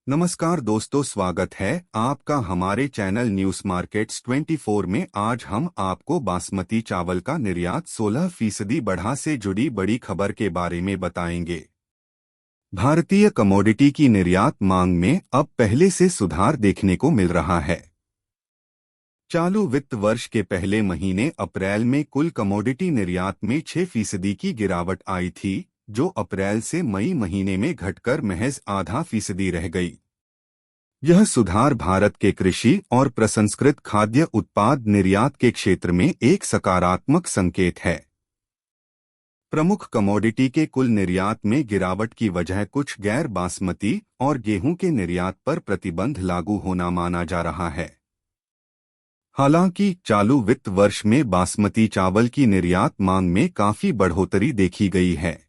नमस्कार दोस्तों, स्वागत है आपका हमारे चैनल न्यूज मार्केट्स 24 में। आज हम आपको बासमती चावल का निर्यात 16% बढ़ा से जुड़ी बड़ी खबर के बारे में बताएंगे। भारतीय कमोडिटी की निर्यात मांग में अब पहले से सुधार देखने को मिल रहा है। चालू वित्त वर्ष के पहले महीने अप्रैल में कुल कमोडिटी निर्यात में 6% की गिरावट आई थी, जो अप्रैल से मई महीने में घटकर महज आधा फीसदी रह गई। यह सुधार भारत के कृषि और प्रसंस्कृत खाद्य उत्पाद निर्यात के क्षेत्र में एक सकारात्मक संकेत है। प्रमुख कमोडिटी के कुल निर्यात में गिरावट की वजह कुछ गैर बासमती और गेहूं के निर्यात पर प्रतिबंध लागू होना माना जा रहा है। हालांकि चालू वित्त वर्ष में बासमती चावल की निर्यात मांग में काफी बढ़ोतरी देखी गई है।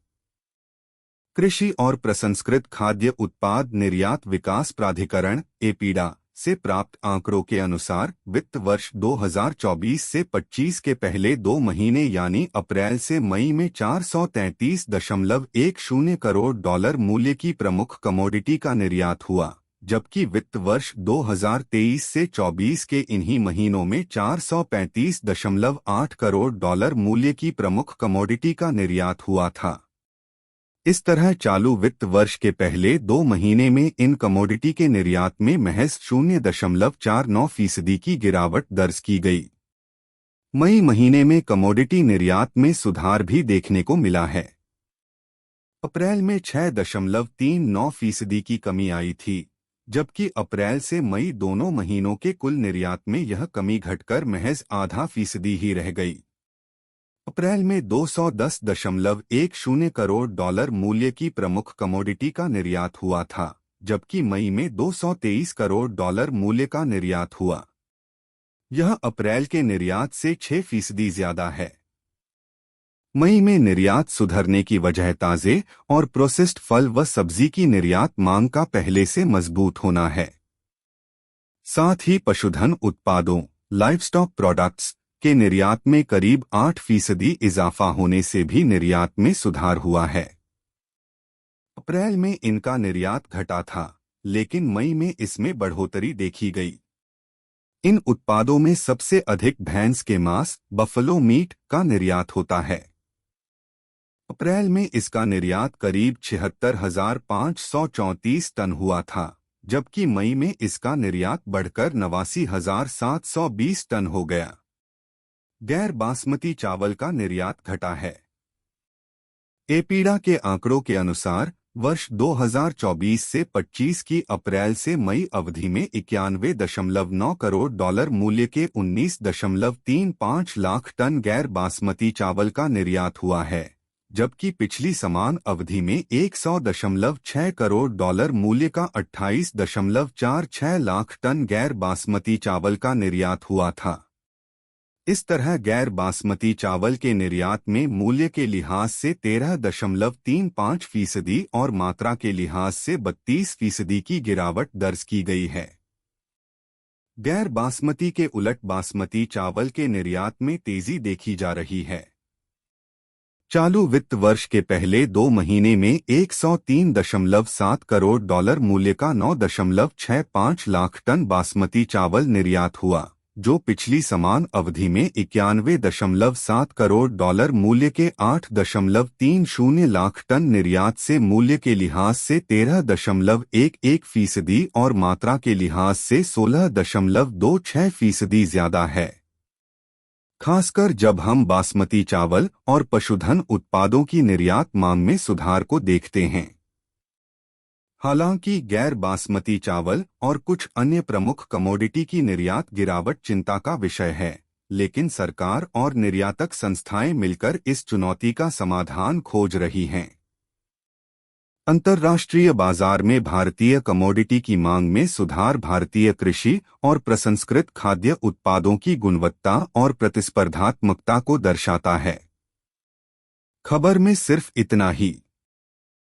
कृषि और प्रसंस्कृत खाद्य उत्पाद निर्यात विकास प्राधिकरण एपीडा से प्राप्त आंकड़ों के अनुसार वित्त वर्ष 2024 से 25 के पहले 2 महीने यानी अप्रैल से मई में 433.10 करोड़ डॉलर मूल्य की प्रमुख कमोडिटी का निर्यात हुआ, जबकि वित्त वर्ष 2023 से 24 के इन्हीं महीनों में 435.8 करोड़ डॉलर मूल्य की प्रमुख कमोडिटी का निर्यात हुआ था। इस तरह चालू वित्त वर्ष के पहले 2 महीने में इन कमोडिटी के निर्यात में महज 0.49% की गिरावट दर्ज की गई। मई महीने में कमोडिटी निर्यात में सुधार भी देखने को मिला है। अप्रैल में 6.39% की कमी आई थी, जबकि अप्रैल से मई दोनों महीनों के कुल निर्यात में यह कमी घटकर महज आधा फीसदी ही रह गई। अप्रैल में 210.10 करोड़ डॉलर मूल्य की प्रमुख कमोडिटी का निर्यात हुआ था, जबकि मई में 223 करोड़ डॉलर मूल्य का निर्यात हुआ। यह अप्रैल के निर्यात से 6% ज्यादा है। मई में निर्यात सुधरने की वजह ताजे और प्रोसेस्ड फल व सब्जी की निर्यात मांग का पहले से मजबूत होना है। साथ ही पशुधन उत्पादों लाइवस्टॉक प्रोडक्ट्स के निर्यात में करीब 8% इजाफा होने से भी निर्यात में सुधार हुआ है। अप्रैल में इनका निर्यात घटा था, लेकिन मई में इसमें बढ़ोतरी देखी गई। इन उत्पादों में सबसे अधिक भैंस के मांस बफलो मीट का निर्यात होता है। अप्रैल में इसका निर्यात करीब 76,534 टन हुआ था, जबकि मई में इसका निर्यात बढ़कर 89,720 टन हो गया। गैर बासमती चावल का निर्यात घटा है। एपीडा के आंकड़ों के अनुसार वर्ष 2024 से 25 की अप्रैल से मई अवधि में 91.9 करोड़ डॉलर मूल्य के 19.35 लाख टन गैर बासमती चावल का निर्यात हुआ है, जबकि पिछली समान अवधि में 100.6 करोड़ डॉलर मूल्य का 28.46 लाख टन गैर बासमती चावल का निर्यात हुआ था। इस तरह गैर बासमती चावल के निर्यात में मूल्य के लिहाज से 13.35% और मात्रा के लिहाज से 32% की गिरावट दर्ज की गई है। गैर बासमती के उलट बासमती चावल के निर्यात में तेजी देखी जा रही है। चालू वित्त वर्ष के पहले 2 महीने में 103.7 करोड़ डॉलर मूल्य का 9.65 लाख टन बासमती चावल निर्यात हुआ, जो पिछली समान अवधि में 91.7 करोड़ डॉलर मूल्य के 8.30 लाख टन निर्यात से मूल्य के लिहाज से 13.11% और मात्रा के लिहाज से 16.26% ज्यादा है। खासकर जब हम बासमती चावल और पशुधन उत्पादों की निर्यात मांग में सुधार को देखते हैं। हालांकि गैर बासमती चावल और कुछ अन्य प्रमुख कमोडिटी की निर्यात गिरावट चिंता का विषय है, लेकिन सरकार और निर्यातक संस्थाएं मिलकर इस चुनौती का समाधान खोज रही हैं। अंतर्राष्ट्रीय बाजार में भारतीय कमोडिटी की मांग में सुधार भारतीय कृषि और प्रसंस्कृत खाद्य उत्पादों की गुणवत्ता और प्रतिस्पर्धात्मकता को दर्शाता है। खबर में सिर्फ इतना ही।